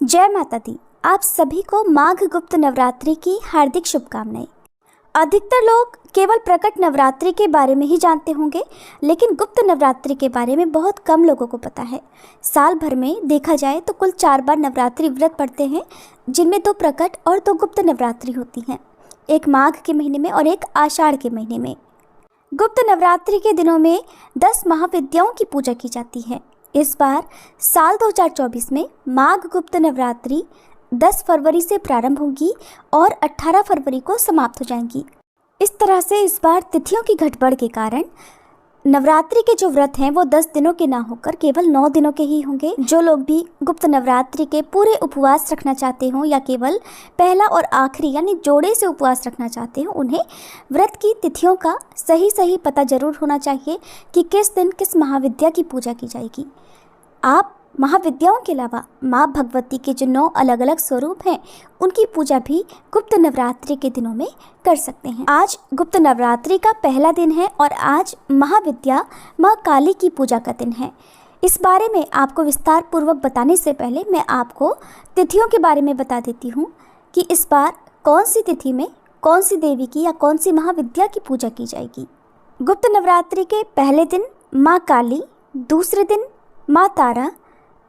जय माता दी। आप सभी को माघ गुप्त नवरात्रि की हार्दिक शुभकामनाएं। अधिकतर लोग केवल प्रकट नवरात्रि के बारे में ही जानते होंगे, लेकिन गुप्त नवरात्रि के बारे में बहुत कम लोगों को पता है। साल भर में देखा जाए तो कुल 4 बार नवरात्रि व्रत पड़ते हैं, जिनमें 2 प्रकट और 2 गुप्त नवरात्रि होती हैं, एक माघ के महीने में और एक आषाढ़ के महीने में। गुप्त नवरात्रि के दिनों में 10 महाविद्याओं की पूजा की जाती है। इस बार साल 2024 में माघ गुप्त नवरात्रि 10 फरवरी से प्रारंभ होगी और 18 फरवरी को समाप्त हो जाएंगी। इस तरह से इस बार तिथियों की घटबढ़ के कारण नवरात्रि के जो व्रत हैं वो 10 दिनों के ना होकर केवल 9 दिनों के ही होंगे। जो लोग भी गुप्त नवरात्रि के पूरे उपवास रखना चाहते हो या केवल पहला और आखिरी यानी जोड़े से उपवास रखना चाहते हो, उन्हें व्रत की तिथियों का सही पता जरूर होना चाहिए कि किस दिन किस महाविद्या की पूजा की जाएगी। आप महाविद्याओं के अलावा माँ भगवती के जो 9 अलग अलग स्वरूप हैं, उनकी पूजा भी गुप्त नवरात्रि के दिनों में कर सकते हैं। आज गुप्त नवरात्रि का पहला दिन है और आज महाविद्या माँ काली की पूजा का दिन है। इस बारे में आपको विस्तार पूर्वक बताने से पहले मैं आपको तिथियों के बारे में बता देती हूँ कि इस बार कौन सी तिथि में कौन सी देवी की या कौन सी महाविद्या की पूजा की जाएगी। गुप्त नवरात्रि के पहले दिन माँ काली, दूसरे दिन माँ तारा,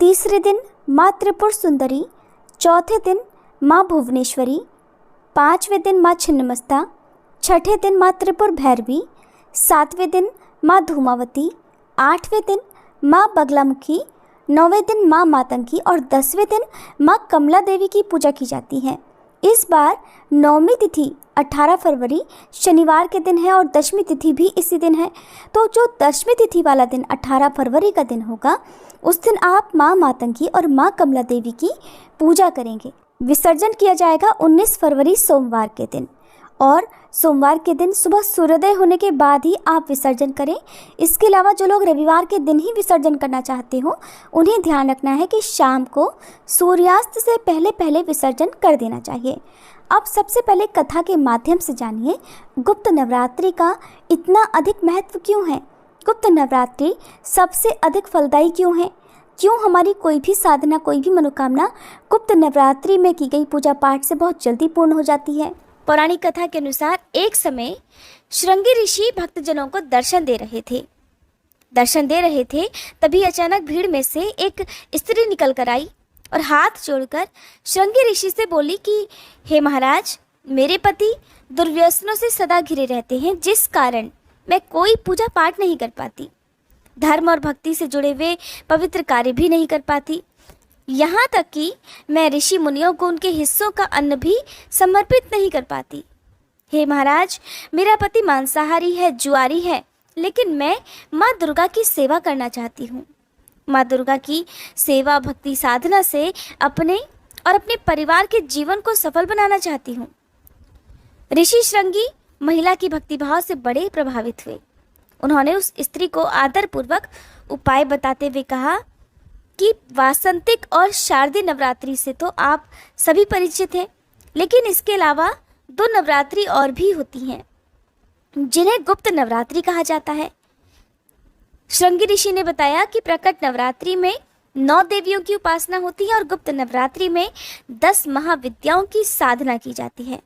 तीसरे दिन माँ त्रिपुर सुंदरी, चौथे दिन माँ भुवनेश्वरी, 5वें दिन माँ छिन्नमस्ता, 6ठे दिन माँ त्रिपुर भैरवी, 7वें दिन माँ धूमावती, 8वें दिन माँ बगलामुखी, 9वें दिन माँ मातंगी और 10वें दिन माँ कमला देवी की पूजा की जाती है। इस बार 9वीं तिथि 18 फरवरी शनिवार के दिन है और 10वीं तिथि भी इसी दिन है। तो जो 10वीं तिथि वाला दिन 18 फरवरी का दिन होगा, उस दिन आप माँ मातंगी और माँ कमला देवी की पूजा करेंगे। विसर्जन किया जाएगा 19 फरवरी सोमवार के दिन और सोमवार के दिन सुबह सूर्योदय होने के बाद ही आप विसर्जन करें। इसके अलावा जो लोग रविवार के दिन ही विसर्जन करना चाहते हो, उन्हें ध्यान रखना है कि शाम को सूर्यास्त से पहले विसर्जन कर देना चाहिए। अब सबसे पहले कथा के माध्यम से जानिए गुप्त नवरात्रि का इतना अधिक महत्व क्यों है। गुप्त नवरात्रि सबसे अधिक फलदायी क्यों है, क्यों हमारी कोई भी साधना, कोई भी मनोकामना गुप्त नवरात्रि में की गई पूजा पाठ से बहुत जल्दी पूर्ण हो जाती है। पौराणिक कथा के अनुसार एक समय श्रृंगी ऋषि भक्तजनों को दर्शन दे रहे थे। तभी अचानक भीड़ में से एक स्त्री निकल कर आई और हाथ जोड़कर श्रृंगी ऋषि से बोली कि हे महाराज, मेरे पति दुर्व्यसनों से सदा घिरे रहते हैं, जिस कारण मैं कोई पूजा पाठ नहीं कर पाती, धर्म और भक्ति से जुड़े हुए पवित्र कार्य भी नहीं कर पाती, यहाँ तक कि मैं ऋषि मुनियों को उनके हिस्सों का अन्न भी समर्पित नहीं कर पाती। हे महाराज, मेरा पति मांसाहारी है, जुआरी है, लेकिन मैं माँ दुर्गा की सेवा करना चाहती हूँ। माँ दुर्गा की सेवा भक्ति साधना से अपने और अपने परिवार के जीवन को सफल बनाना चाहती हूँ। ऋषि श्रृंगी महिला की भक्तिभाव से बड़े प्रभावित हुए। उन्होंने उस स्त्री को आदरपूर्वक उपाय बताते हुए कहा कि वासंतिक और शारदीय नवरात्रि से तो आप सभी परिचित हैं, लेकिन इसके अलावा 2 नवरात्रि और भी होती हैं, जिन्हें गुप्त नवरात्रि कहा जाता है। श्रृंगी ऋषि ने बताया कि प्रकट नवरात्रि में 9 देवियों की उपासना होती है और गुप्त नवरात्रि में 10 महाविद्याओं की साधना की जाती है।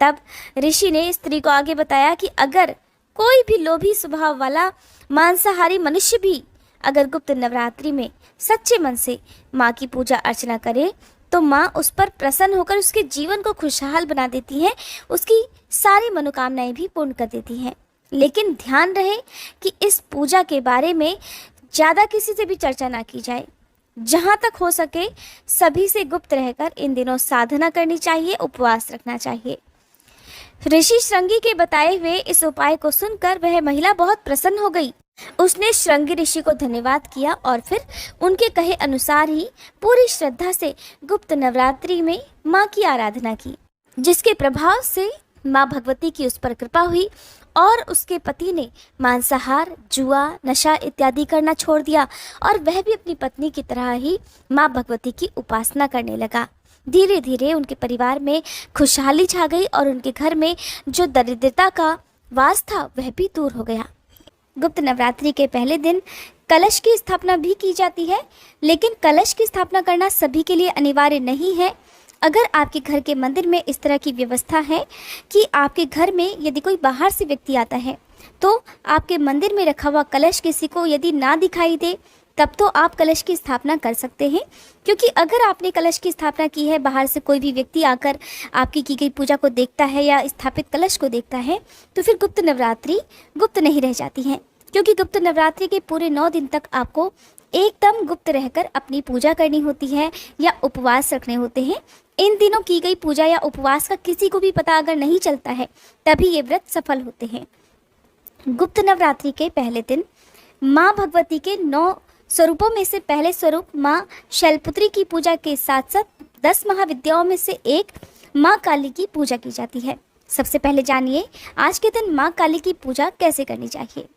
तब ऋषि ने स्त्री को आगे बताया कि अगर कोई भी लोभी स्वभाव वाला मांसाहारी मनुष्य भी अगर गुप्त नवरात्रि में सच्चे मन से माँ की पूजा अर्चना करे, तो माँ उस पर प्रसन्न होकर उसके जीवन को खुशहाल बना देती है, उसकी सारी मनोकामनाएं भी पूर्ण कर देती हैं। लेकिन ध्यान रहे कि इस पूजा के बारे में ज़्यादा किसी से भी चर्चा ना की जाए। जहाँ तक हो सके सभी से गुप्त रहकर इन दिनों साधना करनी चाहिए, उपवास रखना चाहिए। ऋषि श्रृंगी के बताए हुए इस उपाय को सुनकर वह महिला बहुत प्रसन्न हो गई। उसने श्रृंगी ऋषि को धन्यवाद किया और फिर उनके कहे अनुसार ही पूरी श्रद्धा से गुप्त नवरात्रि में माँ की आराधना की, जिसके प्रभाव से माँ भगवती की उस पर कृपा हुई और उसके पति ने मांसाहार, जुआ, नशा इत्यादि करना छोड़ दिया और वह भी अपनी पत्नी की तरह ही माँ भगवती की उपासना करने लगा। धीरे धीरे उनके परिवार में खुशहाली छा गई और उनके घर में जो दरिद्रता का वास था वह भी दूर हो गया। गुप्त नवरात्रि के पहले दिन कलश की स्थापना भी की जाती है, लेकिन कलश की स्थापना करना सभी के लिए अनिवार्य नहीं है। अगर आपके घर के मंदिर में इस तरह की व्यवस्था है कि आपके घर में यदि कोई बाहर से व्यक्ति आता है तो आपके मंदिर में रखा हुआ कलश किसी को यदि ना दिखाई दे तब तो आप कलश की स्थापना कर सकते हैं, क्योंकि अगर आपने कलश की स्थापना की है, बाहर से कोई भी व्यक्ति आकर आपकी की गई पूजा को देखता है या स्थापित कलश को देखता है तो फिर गुप्त नवरात्रि गुप्त नहीं रह जाती है, क्योंकि गुप्त नवरात्रि के पूरे 9 दिन तक आपको एकदम गुप्त रहकर अपनी पूजा करनी होती है या उपवास रखने होते हैं। इन दिनों की गई पूजा या उपवास का किसी को भी पता अगर नहीं चलता है तभी ये व्रत सफल होते हैं। गुप्त नवरात्रि के पहले दिन माँ भगवती के 9 स्वरूपों में से पहले स्वरूप माँ शैलपुत्री की पूजा के साथ साथ 10 महाविद्याओं में से एक माँ काली की पूजा की जाती है। सबसे पहले जानिए आज के दिन माँ काली की पूजा कैसे करनी चाहिए।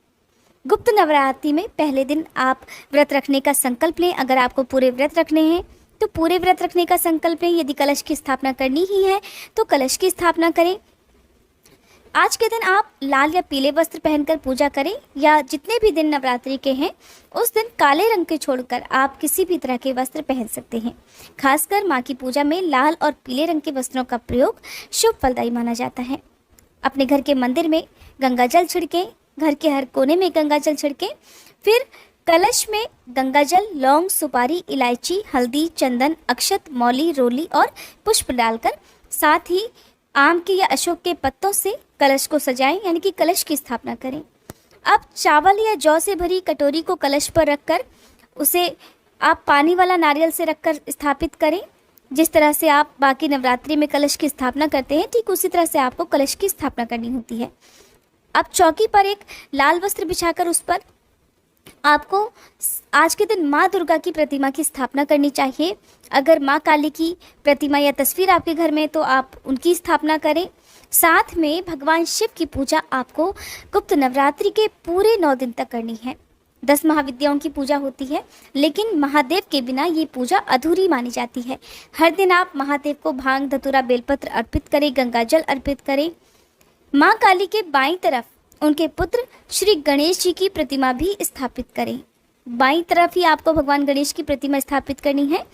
गुप्त नवरात्रि में पहले दिन आप व्रत रखने का संकल्प लें। अगर आपको पूरे व्रत रखने हैं तो पूरे व्रत रखने का संकल्प लें। यदि कलश की स्थापना करनी ही है तो कलश की स्थापना करें। आज के दिन आप लाल या पीले वस्त्र पहनकर पूजा करें, या जितने भी दिन नवरात्रि के हैं उस दिन काले रंग के छोड़कर आप किसी भी तरह के वस्त्र पहन सकते हैं। खासकर माँ की पूजा में लाल और पीले रंग के वस्त्रों का प्रयोग शुभ फलदायी माना जाता है। अपने घर के मंदिर में गंगा जल छिड़कें, घर के हर कोने में गंगा जल छिड़कें। फिर कलश में गंगा जल, लौंग, सुपारी, इलायची, हल्दी, चंदन, अक्षत, मौली, रोली और पुष्प डालकर साथ ही आम के या अशोक के पत्तों से कलश को सजाएं, यानी कि कलश की स्थापना करें। अब चावल या जौ से भरी कटोरी को कलश पर रखकर उसे आप पानी वाला नारियल से रखकर स्थापित करें। जिस तरह से आप बाकी नवरात्रि में कलश की स्थापना करते हैं ठीक उसी तरह से आपको कलश की स्थापना करनी होती है। अब चौकी पर एक लाल वस्त्र बिछाकर उस पर आपको आज के दिन माँ दुर्गा की प्रतिमा की स्थापना करनी चाहिए। अगर माँ काली की प्रतिमा या तस्वीर आपके घर में तो आप उनकी स्थापना करें। साथ में भगवान शिव की पूजा आपको गुप्त नवरात्रि के पूरे 9 दिन तक करनी है। 10 महाविद्याओं की पूजा होती है, लेकिन महादेव के बिना ये पूजा अधूरी मानी जाती है। हर दिन आप महादेव को भांग, धतूरा, बेलपत्र अर्पित करें, गंगा जल अर्पित करें। माँ काली के बाईं तरफ उनके पुत्र श्री गणेश जी की प्रतिमा भी स्थापित करें। बाईं तरफ ही आपको भगवान गणेश की प्रतिमा स्थापित करनी है।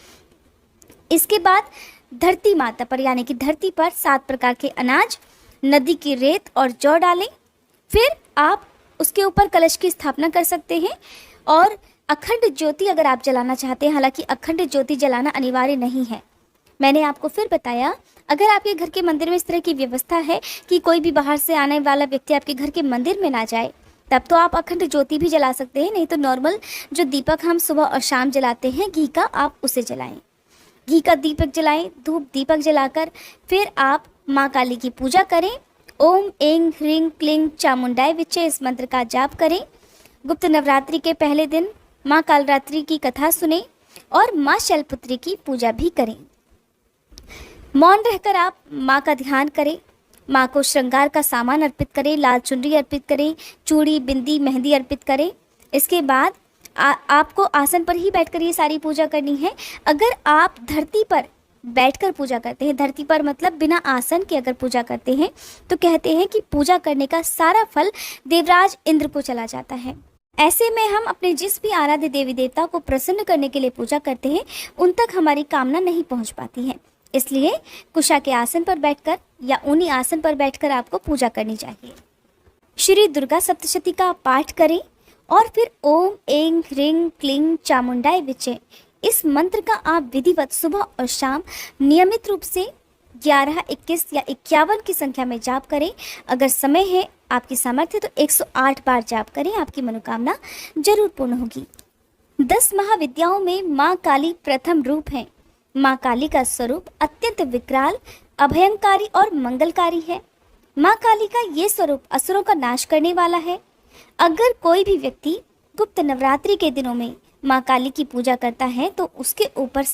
इसके बाद धरती माता पर यानी कि धरती पर 7 प्रकार के अनाज, नदी की रेत और जौ डालें। फिर आप उसके ऊपर कलश की स्थापना कर सकते हैं और अखंड ज्योति अगर आप जलाना चाहते हैं, हालांकि अखंड ज्योति जलाना अनिवार्य नहीं है। मैंने आपको फिर बताया, अगर आपके घर के मंदिर में इस तरह की व्यवस्था है कि कोई भी बाहर से आने वाला व्यक्ति आपके घर के मंदिर में ना जाए तब तो आप अखंड ज्योति भी जला सकते हैं, नहीं तो नॉर्मल जो दीपक हम सुबह और शाम जलाते हैं घी का, आप उसे जलाएं। घी का दीपक जलाएं, धूप दीपक जलाकर फिर आप माँ काली की पूजा करें। ओम ऐं ह्रीं क्लीं चामुंडाय विचे इस मंत्र का जाप करें। गुप्त नवरात्रि के पहले दिन माँ कालरात्रि की कथा सुनें और माँ शैलपुत्री की पूजा भी करें। मौन रहकर आप माँ का ध्यान करें। माँ को श्रृंगार का सामान अर्पित करें, लाल चुनरी अर्पित करें, चूड़ी, बिंदी, मेहंदी अर्पित करें। इसके बाद आपको आसन पर ही बैठकर ये सारी पूजा करनी है। अगर आप धरती पर बैठकर पूजा करते हैं, धरती पर मतलब बिना आसन के अगर पूजा करते हैं, तो कहते हैं कि पूजा करने का सारा फल देवराज इंद्र को चला जाता है। ऐसे में हम अपने जिस भी आराध्य देवी देवता को प्रसन्न करने के लिए पूजा करते हैं उन तक हमारी कामना नहीं पहुंच पाती है। इसलिए कुशा के आसन पर बैठकर या ऊनी आसन पर बैठकर आपको पूजा करनी चाहिए। श्री दुर्गा सप्तशती का पाठ करें और फिर ओम ऐं ह्रीं क्लीं चामुंडाय विचे इस मंत्र का आप विधिवत सुबह और शाम नियमित रूप से 11, 21 या 51 की संख्या में जाप करें। अगर समय है, आपकी सामर्थ्य तो 108 बार जाप करें, आपकी मनोकामना जरूर पूर्ण होगी। 10 महाविद्याओं में माँ काली प्रथम रूप है। माँ काली का स्वरूप अत्यंत विकराल, अभयंकारी और मंगलकारी है। माँ काली का ये स्वरूप असुरों का नाश करने वाला है। अगर कोई भी व्यक्ति गुप्त नवरात्रि के दिनों में माँ काली की पूजा करता है तो उसके ऊपर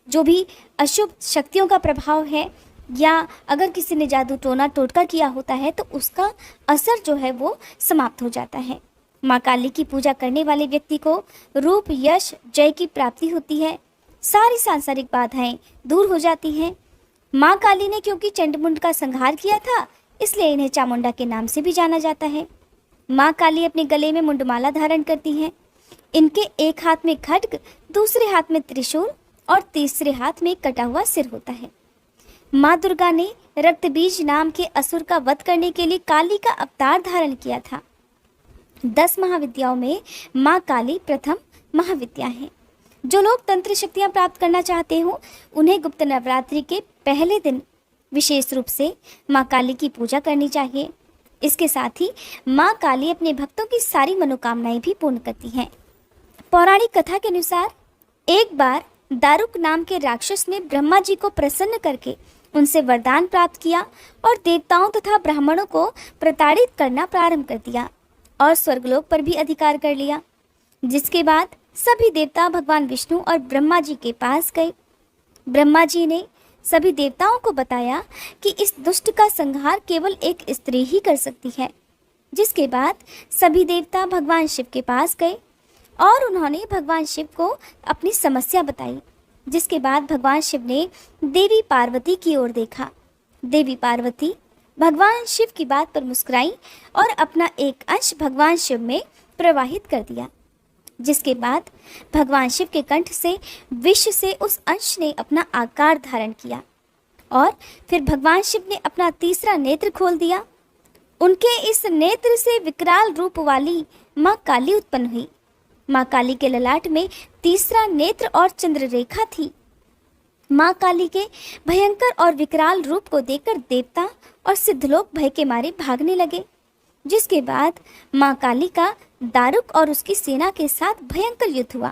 जो भी अशुभ शक्तियों का प्रभाव है या अगर किसी ने जादू टोना टोटका किया होता है तो उसका असर जो है वो समाप्त हो जाता है। माँ काली की पूजा करने वाले व्यक्ति को रूप, यश, जय की प्राप्ति होती है। सारी सांसारिक बाधाएं दूर हो जाती हैं। माँ काली ने क्योंकि चंडमुंड का संहार किया था इसलिए इन्हें चामुंडा के नाम से भी जाना जाता है। माँ काली अपने गले में मुंडमाला धारण करती हैं। इनके एक हाथ में खड्ग, दूसरे हाथ में त्रिशूल और तीसरे हाथ में कटा हुआ सिर होता है। माँ दुर्गा ने रक्तबीज नाम के असुर का वध करने के लिए काली का अवतार धारण किया था। 10 महाविद्याओं में माँ काली प्रथम महाविद्या है। जो लोग तंत्र शक्तियाँ प्राप्त करना चाहते हो उन्हें गुप्त नवरात्रि के पहले दिन विशेष रूप से माँ काली की पूजा करनी चाहिए। इसके साथ ही माँ काली अपने भक्तों की सारी मनोकामनाएं भी पूर्ण करती हैं। पौराणिक कथा के अनुसार एक बार दारुक नाम के राक्षस ने ब्रह्मा जी को प्रसन्न करके उनसे वरदान प्राप्त किया और देवताओं तथा ब्राह्मणों को प्रताड़ित करना प्रारंभ कर दिया और स्वर्गलोक पर भी अधिकार कर लिया। जिसके बाद सभी देवता भगवान विष्णु और ब्रह्मा जी के पास गए। ब्रह्मा जी ने सभी देवताओं को बताया कि इस दुष्ट का संहार केवल एक स्त्री ही कर सकती है। जिसके बाद सभी देवता भगवान शिव के पास गए और उन्होंने भगवान शिव को अपनी समस्या बताई। जिसके बाद भगवान शिव ने देवी पार्वती की ओर देखा। देवी पार्वती भगवान शिव की बात पर मुस्कुराई और अपना एक अंश भगवान शिव में प्रवाहित कर दिया। जिसके बाद भगवान शिव के कंठ से विष से उस अंश ने अपना आकार धारण किया और फिर भगवान शिव ने अपना तीसरा नेत्र खोल दिया। उनके इस नेत्र से विकराल रूप वाली माँ काली उत्पन्न हुई। माँ काली के ललाट में तीसरा नेत्र और चंद्ररेखा थी। माँ काली के भयंकर और विकराल रूप को देखकर देवता और सिद्धलोक भय के मारे भागने लगे। जिसके बाद माँ काली का दारुक और उसकी सेना के साथ भयंकर युद्ध हुआ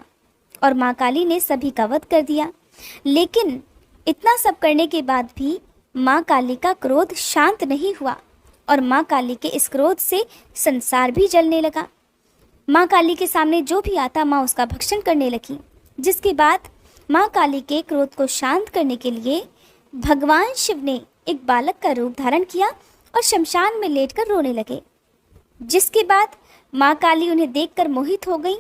और माँ काली ने सभी का वध कर दिया। लेकिन इतना सब करने के बाद भी माँ काली का क्रोध शांत नहीं हुआ और माँ काली के इस क्रोध से संसार भी जलने लगा। माँ काली के सामने जो भी आता माँ उसका भक्षण करने लगी। जिसके बाद माँ काली के क्रोध को शांत करने के लिए भगवान शिव ने एक बालक का रूप धारण किया और शमशान में लेटकर रोने लगे। जिसके बाद माँ काली उन्हें देखकर मोहित हो गई।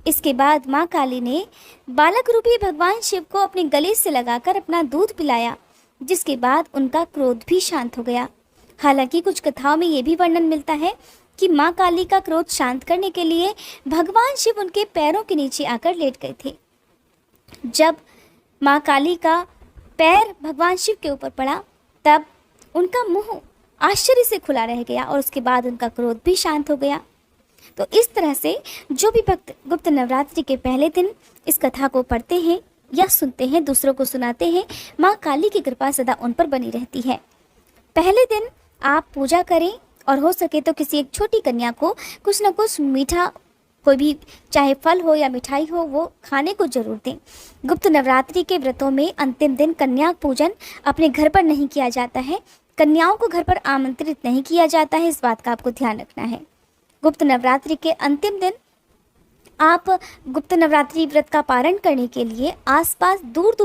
इसके बाद माँ काली ने बालक रूपी भगवान शिव को अपने गले से लगाकर अपना दूध पिलाया। जिसके बाद उनका क्रोध भी शांत हो गया। हालांकि कुछ कथाओं में ये भी वर्णन मिलता है कि माँ काली का क्रोध शांत करने के लिए भगवान शिव उनके पैरों के नीचे आकर लेट गए थे। जब माँ काली का पैर भगवान शिव के ऊपर पड़ा तब उनका मुंह आश्चर्य से खुला रह गया और उसके बाद उनका क्रोध भी शांत हो गया। तो इस तरह से जो भी भक्त गुप्त नवरात्रि के पहले दिन इस कथा को पढ़ते हैं या सुनते हैं, दूसरों को सुनाते हैं, माँ काली की कृपा सदा उन पर बनी रहती है। पहले दिन आप पूजा करें और हो सके तो किसी एक छोटी कन्या को कुछ न कुछ मीठा, कोई भी चाहे फल हो या मिठाई हो, वो खाने को जरूर दें। गुप्त नवरात्रि के व्रतों में अंतिम दिन कन्या पूजन अपने घर पर नहीं किया जाता है। कन्याओं को घर पर आमंत्रित नहीं किया जाता है, इस बात का आपको ध्यान रखना है। गुप्त नवरात्रि के अंतिम दिन आप गुप्त नवरात्रि व्रत का पारण करने के लिए आसपास दूर दूर